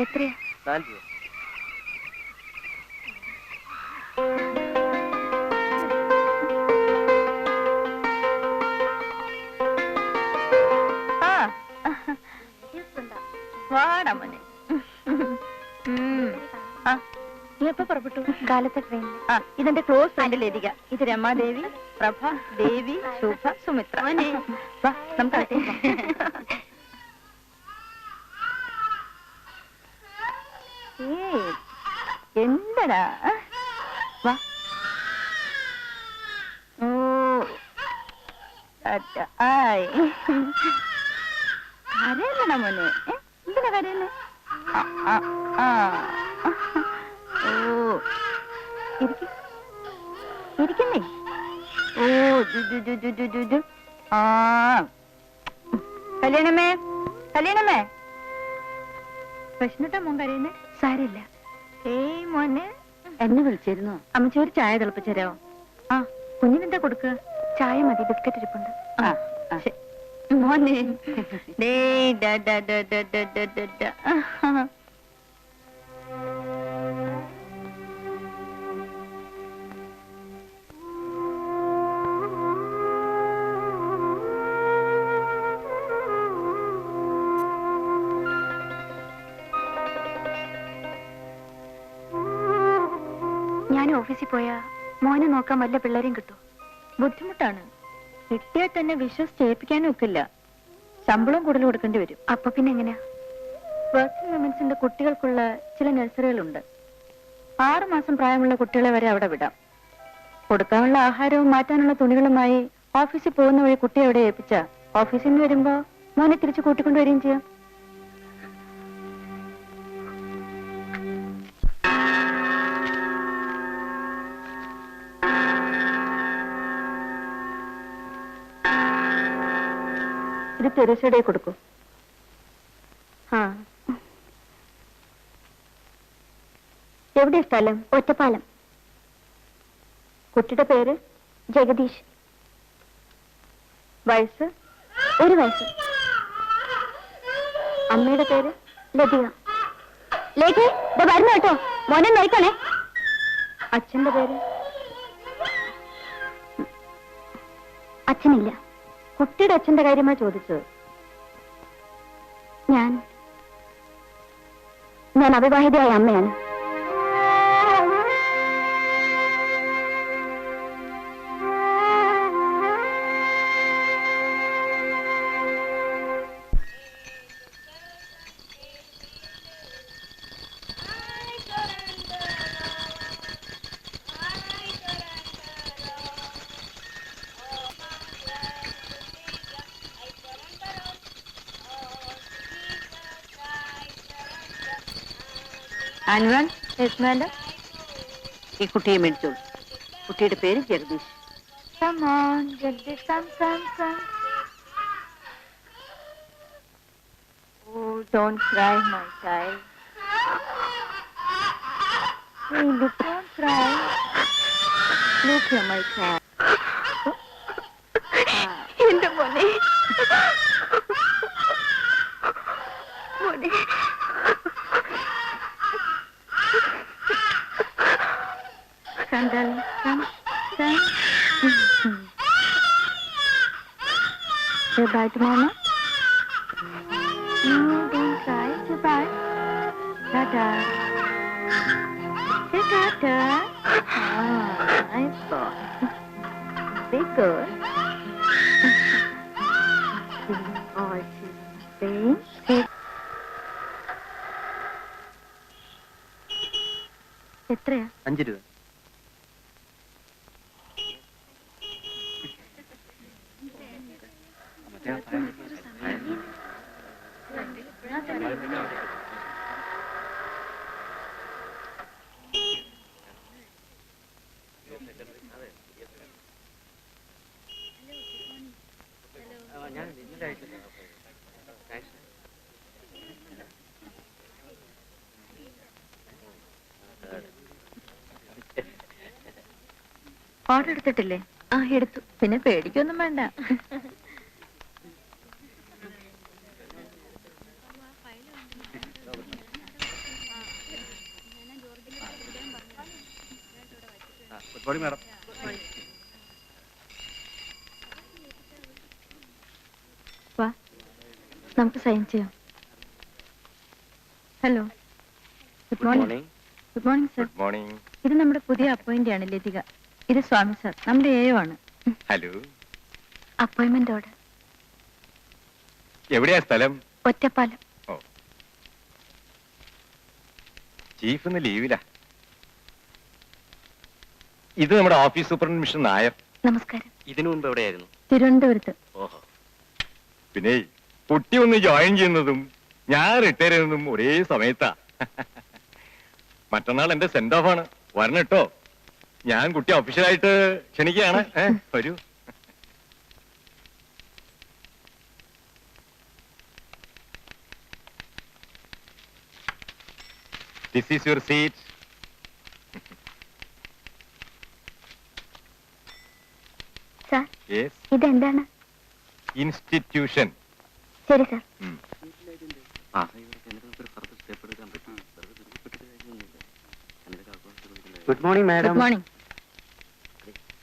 എത്രയാ? 4 രൂപ. വാടാ മോനെ. നീ എപ്പോ പുറപ്പെട്ടു? കാലത്തെ ട്രെയിനിൽ. ഇതെന്റെ ക്ലോസ് ഫ്രണ്ട് ലതിക. ഇത് രമാദേവി, പ്രഭ, ദേവി, ശുഭ, സുമിത്ര. വാ നമുക്ക് എന്തടാ? വാ. ഓ കരയല്ലടാ മോനെ. എന്തിനാ കരയുന്നേ? ഇരിക്കുന്നേ. ഓ കല്യാണമേ, കല്യാണമേ. പ്രശ്നട്ടാ മോൻ കരയുന്നേ? സാരില്ല. ഏയ് മോനെ, എന്നെ വിളിച്ചിരുന്നോ? അമ്മച്ചി ഒരു ചായ തിളപ്പിച്ചരോ? കുഞ്ഞിനെന്താ കൊടുക്കുക? ചായ മതി, ബിസ്ക്കറ്റ് ഇരിപ്പുണ്ട്. മോനെ ഞാൻ ഓഫീസിൽ പോയാ മോനെ നോക്കാൻ വല്ല പിള്ളേരെയും കിട്ടും. ബുദ്ധിമുട്ടാണ്. കിട്ടിയാൽ തന്നെ വിശ്വസിച്ച് ഏൽപ്പിക്കാനും ഒക്കില്ല. ശമ്പളം കൂടുതൽ കൊടുക്കേണ്ടി വരും. അപ്പൊ പിന്നെ എങ്ങനെയാ? വർക്കിംഗ് വിമൻസിന്റെ കുട്ടികൾക്കുള്ള ചില നഴ്സറികളുണ്ട്. 6 മാസം പ്രായമുള്ള കുട്ടികളെ വരെ അവിടെ വിടാം. കൊടുക്കാനുള്ള ആഹാരവും മാറ്റാനുള്ള തുണികളുമായി ഓഫീസിൽ പോകുന്ന വഴി കുട്ടിയെ അവിടെ ഏൽപ്പിച്ച ഓഫീസിൽ നിന്ന് വരുമ്പോ മോനെ തിരിച്ചു കൂട്ടിക്കൊണ്ടുവരികയും ചെയ്യാം. ഇത് തെരേസയുടെ കൊടുക്കൂ. എവിടെ സ്ഥലം? ഒറ്റപ്പാലം. കുട്ടിയുടെ പേര് ജഗദീഷ്. വയസ്സ്? 1 വയസ്സ്. അമ്മയുടെ പേര് ലതിക. ലേഖേ വരുന്നു കേട്ടോ, മോനെ നോക്കണേ. അച്ഛന്റെ പേര്? അച്ഛനില്ല. കുട്ടിയുടെ അച്ഛന്റെ കാര്യമാ ചോദിച്ചത്. ഞാൻ അവിവാഹിതയായ അമ്മയാണ്. ആനുവൽ ഈ കുട്ടിയെ മേടിച്ചോളൂ. കുട്ടിയുടെ പേര് Jagdish. Come on, Jagdish, come. Oh, don't cry, my child. Hey, look, don't cry. Look here, my child. എന്റെ മോനെ, മോനെ. Come, darling, come. Say bye to Mama. No, don't cry. Say bye. Ta-ta. Say ta-ta. Nice boy. Be good. All she's എത്രയാ? 5 രൂപ. Order എടുത്തിട്ടില്ലേ? എടുത്തു. പിന്നെ പേടിക്കൊന്നും വേണ്ട. Good morning madam. വാ, നമുക്ക് സൈൻ ചെയ്യാം. Hello, good morning. Good morning sir. Good morning. ഇത് നമ്മുടെ പുതിയ അപ്പോയിന്റ് ആണ് ലതിക. ഇത് സ്വാമി സർ, നമ്മുടെ ഏയോ ആണ്. ഹലോ. Appointment order. എവിടെയാ സ്ഥലം? ഒറ്റപ്പാലം. ഓ, ചീഫ് ഇന്ന് ലീവിലാ. ഇത് നമ്മുടെ ഓഫീസ് സൂപ്രണ്ട് മിസ്റ്റർ നായർ. നമസ്കാരം. ഇതിനു മുമ്പ് എവിടെയായിരുന്നു? തിരുവനന്തപുരത്ത്. ഓഹോ. പിന്നെ കുട്ടി ഒന്ന് ജോയിൻ ചെയ്യുന്നതും ഞാൻ റിട്ടയർ ചെയ്യുന്നതും ഒരേ സമയത്താ. മറ്റന്നാൾ എന്റെ സെന്റ് ഓഫ് ആണ്, വരണം കേട്ടോ. ഞാൻ കുട്ടി ഒഫീഷ്യലായിട്ട് ക്ഷണിക്കുകയാണ്. വരൂ. This is your seat. Sir, Yes. ഇതെന്താണ്? Institution. ശരി sir. Good morning madam. Good morning.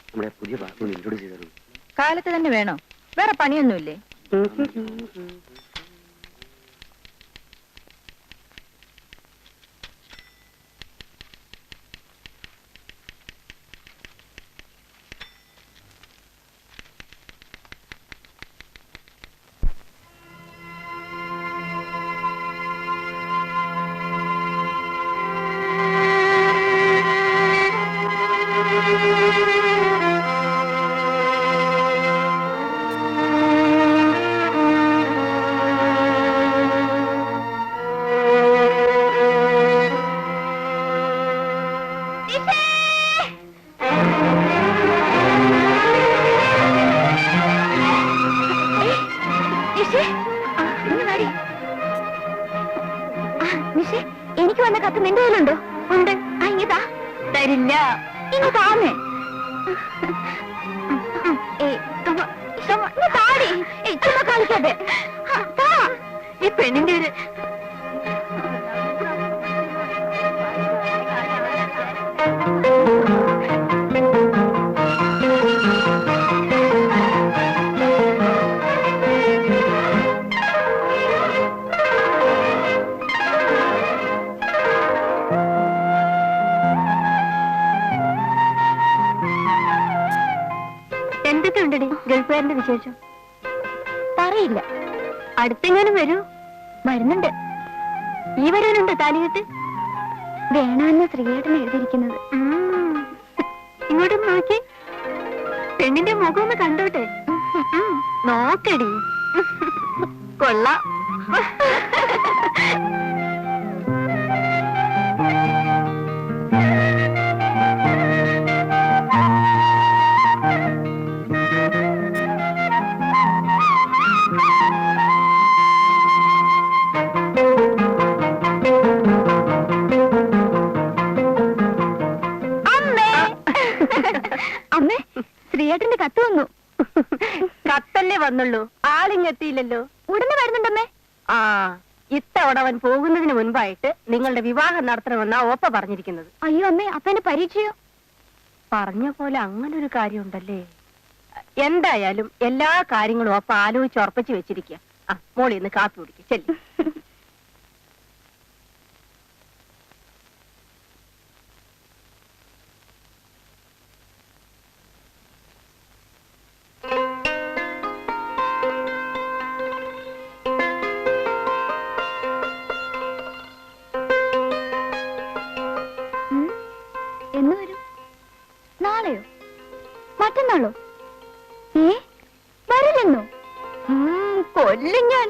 നമ്മുടെ പുതിയ ബാത്റൂം ഇൻട്രോഡ്യൂസ് ചെയ്തു. കാലത്ത് തന്നെ വേണോ? വേറെ പണിയൊന്നുമില്ലേ? എനിക്ക് വന്ന കത്ത് നിന്റെ കയ്യിലുണ്ടോ? ഉണ്ട്. ഇങ്ങതാ. തരില്ല. ഇങ്ങതാന്നേ. കളിക്കാതെ ഈ പെണ്ണിന്റെ ഒരു എന്തൊക്കെയുണ്ടടി ഗൾഫുകാരന്റെ വിശേഷം? പറയില്ല. അടുത്തെങ്ങാനും വരൂ. വരുന്നുണ്ട്. ഈ വരാനുണ്ടോ താലികെട്ട്? വേണമെന്ന് ശ്രീയേട്ടൻ എഴുതിയിരിക്കുന്നത്. ഇങ്ങോട്ടും നോക്കി. പെണ്ണിന്റെ മുഖം ഒന്ന് കണ്ടോട്ടെ. നോക്കടി. കൊള്ളാം. അമ്മേ, ശ്രീയേട്ടന്റെ കത്ത് വന്നു. കത്തല്ലേ വന്നുള്ളൂ, ആളിങ്ങെത്തിയില്ലല്ലോ. ഉടനെ വരുന്നുണ്ടമ്മേ. ആ, ഇത്തവണ അവൻ പോകുന്നതിന് മുൻപായിട്ട് നിങ്ങളുടെ വിവാഹം നടത്തണമെന്നാ ഓപ്പ പറഞ്ഞിരിക്കുന്നത്. അയ്യോ അമ്മേ, അപ്പന്റെ പരീക്ഷയോ? പറഞ്ഞ പോലെ അങ്ങനൊരു കാര്യമുണ്ടല്ലേ. എന്തായാലും എല്ലാ കാര്യങ്ങളും ഓപ്പ ആലോചിച്ച് ഉറപ്പിച്ചു വെച്ചിരിക്കുക. ആ, മോളി ഇന്ന് കാപ്പി കുടിക്കും. ചെല്ലി. എന്ന് വരും? നാളെയോ മറ്റന്നാളോ? വരില്ലെന്നോ? കൊല്ലും ഞാൻ.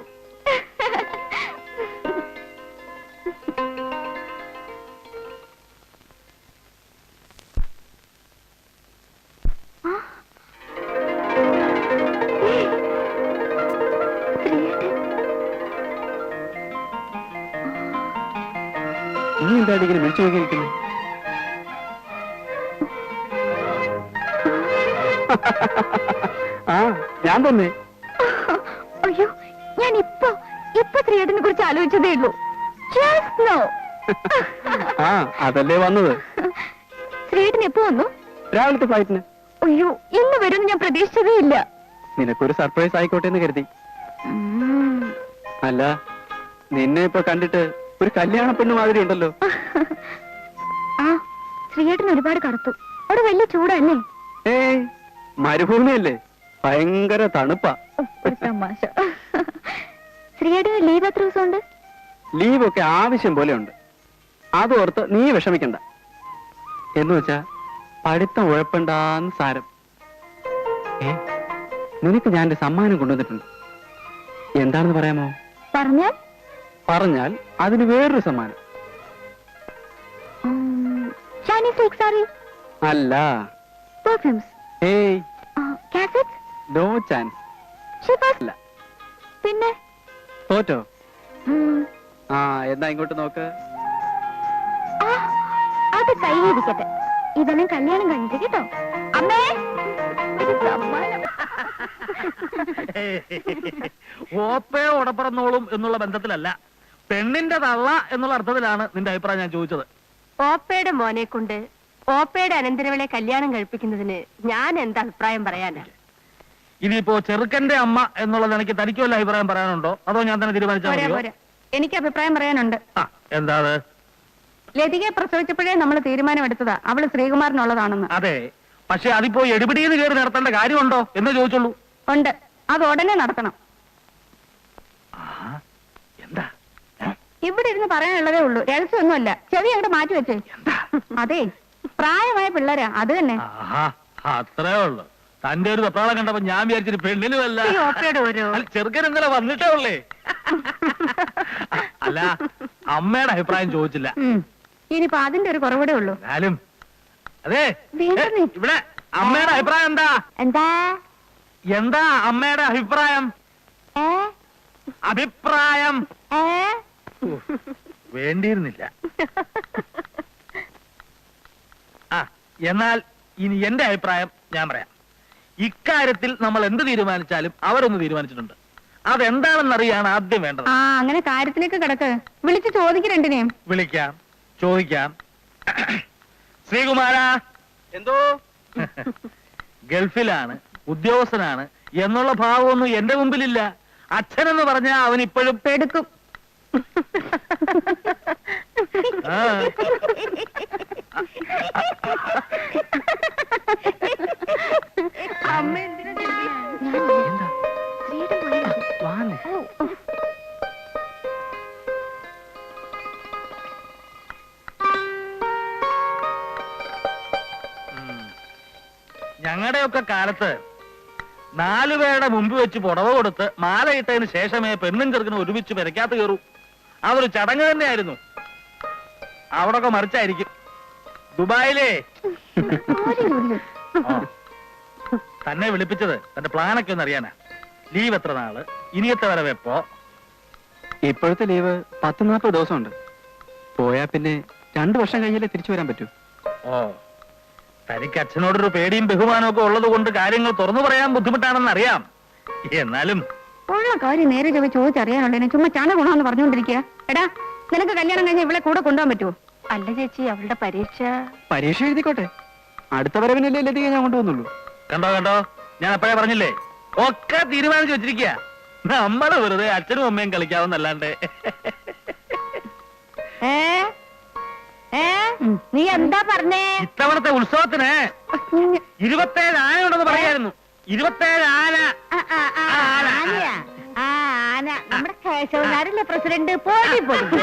നീ എന്താണ് ഇങ്ങനെ വിളിച്ചു നോക്കിയിരിക്കുന്നത്? ആ, ഞാൻ തന്നെ. അയ്യോ, ഞാൻ ഇപ്പൊ ശ്രീയേട്ടനെ കുറിച്ച് ആലോചിച്ചതേ ഉള്ളൂ. ആ, അതല്ലേ വന്നത്. ശ്രീയേട്ടൻ എപ്പോ വന്നു? രാവിലത്തെ ഫ്ലൈറ്റിന്. അയ്യോ, ഇന്ന് വരുമെന്ന് ഞാൻ പ്രതീക്ഷിച്ചതേ ഇല്ല. നിനക്കൊരു സർപ്രൈസ് ആയിക്കോട്ടെ എന്ന് കരുതി. അല്ല, നിന്നെ ഇപ്പൊ കണ്ടിട്ട് ഒരു കല്യാണ പെണ്ണ് മാതിരി ഉണ്ടല്ലോ. ആ, ശ്രീയേട്ടൻ ഒരുപാട് കറുത്തു. അവിടെ വലിയ ചൂടല്ലേ? ഏയ്, മരുഭൂമിയല്ലേ, ഭയങ്കര തണുപ്പാ. ഒരു തമാശ. ശ്രീയേട്ടന് ലീവ് എത്ര ദിവസം ഉണ്ട്? ലീവൊക്കെ ആവശ്യം പോലെ ഉണ്ട്. അതോർത്ത് നീ വിഷമിക്കണ്ട. എന്ന് വെച്ചാ പഠിത്തം ഉഴപ്പണ്ടാന്ന് സാരം. നിനക്ക് ഞാൻ ഒരു സമ്മാനം കൊണ്ടുവന്നിട്ടുണ്ട്. എന്താണെന്ന് പറയാമോ? പറഞ്ഞാൽ പറഞ്ഞാൽ അതിന് വേറൊരു സമ്മാനം. ഷൈനി സിൽക്ക് സാരി, അല്ല. പെർഫ്യൂംസ്, ഏയ്, കാസറ്റ്സ്, നോ ചാൻസ്. ഷിപ്പേഴ്സ്. അല്ല. പിന്നെ തോറ്റോ? ആ, എന്നാ ഇങ്ങോട്ട് നോക്ക്. അത് കയ്യിരിക്കട്ടെ. ഇവനെ കല്യാണം കഴിഞ്ഞിട്ട് കേട്ടോ. അമ്മേ, ഒരു സമ്മാനം. ഓപ്പയോ ഉടപ്പറന്നോളും എന്നുള്ള ബന്ധത്തിലല്ല, പെണ്ണിന്റെ തള്ള എന്നുള്ള അർത്ഥത്തിലാണ് നിന്റെ അഭിപ്രായം ഞാൻ ചോദിച്ചത്. ഓപ്പയുടെ മോനെ കൊണ്ട് ഓപ്പയുടെ അനന്തരവളെ കല്യാണം കഴിപ്പിക്കുന്നതിന് ഞാൻ എന്താ അഭിപ്രായം പറയാനാ? ഇനിയിപ്പോ ചെറുക്കന്റെ അമ്മ എന്നുള്ളത് എനിക്ക് തനിക്ക് വല്ല അഭിപ്രായം പറയാനുണ്ടോ, അതോ ഞാൻ തന്നെ തീരുമാനിച്ചാൽ പോരാ, മതിയോ? പോരാ. എനിക്ക് അഭിപ്രായം പറയാനുണ്ട്. ആ, എന്താ അത്? ലതികയെ പ്രസവിച്ചപ്പോഴേ നമ്മൾ തീരുമാനമെടുത്തതാ അവള് ശ്രീകുമാരനുള്ളതാണെന്ന്. അതെ, പക്ഷെ അതിപ്പോ എടുപിടിയിൽ കയറി നടത്തേണ്ട കാര്യമുണ്ടോ എന്ന് ചോദിച്ചുള്ളൂ. ഉണ്ട്, അത് ഉടനെ നടത്തണം. എന്താ? ഇവിടെ ഇരുന്ന് പറയാനുള്ളതേ ഉള്ളൂ, രഹസ്യമൊന്നുമല്ല. ചെവി അങ്ങോട്ട് മാറ്റി വെച്ചേ. അതെ, പ്രായമായ പിള്ളേരാ, അത് തന്നെ. ആഹാ, അത്രേ ഉള്ളു. തന്റെ ഒരു വെപ്രാളം കണ്ടപ്പോ ഞാൻ വിചാരിച്ചിട്ട് പെണ്ണിനുമല്ല. ഈ ഓപ്പയുടെ ഒരു ചെറുക്കൻ ഇന്നലെ വന്നിട്ടേ ഉള്ളേ. അല്ല, അമ്മയുടെ അഭിപ്രായം ചോദിച്ചില്ല. ഇനിയിപ്പോ അതിന്റെ ഒരു കുറവൂടെ ഉള്ളൂ. എന്നാലും അതെ, വേണ്ടെന്നേ. ഇവിടെ അമ്മയുടെ അഭിപ്രായം എന്താ? എന്താ? എന്താ അമ്മയുടെ അഭിപ്രായം? അഭിപ്രായം വേണ്ടിയിരുന്നില്ല. ആ, എന്നാൽ ഇനി എന്റെ അഭിപ്രായം ഞാൻ പറയാം. ഇക്കാര്യത്തിൽ നമ്മൾ എന്ത് തീരുമാനിച്ചാലും അവരൊന്ന് തീരുമാനിച്ചിട്ടുണ്ട്. അതെന്താണെന്നറിയാണ് ആദ്യം വേണ്ടത്. ആ, അങ്ങനെ കാര്യത്തിലേക്ക് കിടക്ക്. വിളിച്ച് ചോദിക്ക് രണ്ടിനെയും. വിളിക്കാം, ചോദിക്കാം. ശ്രീകുമാര, എന്തോ? ഗൾഫിലാണ്, ഉദ്യോഗസ്ഥനാണ് എന്നുള്ള ഭാവമൊന്നും എന്റെ മുമ്പിലില്ല. അച്ഛനെന്ന് പറഞ്ഞാൽ അവൻ ഇപ്പോഴും പെടുക്കും. ആ. അമ്മ എന്തിനാ എന്താ? ശ്രീയേട്ടൻ പോയാ? വാന്നേ. ഞങ്ങളുടെയൊക്കെ കാലത്ത് 4 പേരുടെ മുമ്പ് വെച്ച് പുടവ കൊടുത്ത് മാലയിട്ടതിന് ശേഷമേ പെണ്ണും ചെറുക്കനും ഒരുമിച്ച് പെരക്കാത്ത കയറൂ. അതൊരു ചടങ്ങ് തന്നെയായിരുന്നു. അവിടൊക്കെ മറിച്ചായിരിക്കും. ദുബായിലേ തന്നെ വിളിപ്പിച്ചത് തന്റെ പ്ലാനൊക്കെ ഒന്ന് അറിയാനാ. ലീവ് എത്ര നാള്, ഇനിയത്തെ വരവ് എപ്പോ? ഇപ്പോഴത്തെ ലീവ് 10-40 ദിവസമുണ്ട്. പോയാ പിന്നെ 2 വർഷം കഴിഞ്ഞാലേ തിരിച്ചു വരാൻ പറ്റൂ. ഓ, തനിക്ക് അച്ഛനോടൊരു പേടിയും ബഹുമാനവും ഒക്കെ ഉള്ളത് കൊണ്ട് കാര്യങ്ങൾ തുറന്നു പറയാൻ ബുദ്ധിമുട്ടാണെന്ന് അറിയാം. എന്നാലും ഉള്ള കാര്യം നേരെ ചോദിച്ചറിയാനുള്ളതിനെ ചുമ്മാ ചാണ ഗുണമെന്ന് പറഞ്ഞുകൊണ്ടിരിക്കുക. എടാ, നിനക്ക് കല്യാണം കഴിഞ്ഞ ഇവിടെ കൂടെ കൊണ്ടുപോകാൻ പറ്റുമോ? അല്ല ചേച്ചി, അവളുടെ പരീക്ഷ എഴുതിക്കോട്ടെ. അടുത്ത വരവിനല്ലേ ലതിക ഞാൻ കൊണ്ടുവന്നുള്ളൂ. കണ്ടോ കണ്ടോ, ഞാൻ അപ്പോഴേ പറഞ്ഞില്ലേ, ഒക്കെ തീരുമാനിച്ചു വെച്ചിരിക്കുക. നമ്മള് വെറുതെ അച്ഛനും അമ്മയും കളിക്കാവുന്നല്ലാണ്ട്. നീ എന്താ പറഞ്ഞേ? ഇത്തവണത്തെ ഉത്സവത്തിന് 27 ആന ഉണ്ടെന്ന് പറയായിരുന്നു. 27 ആന. ആനയാ? ആ, ആന നമ്മുടെ കേശവനാരല്ലേ പ്രസിഡന്റ്? പോടി പോടി.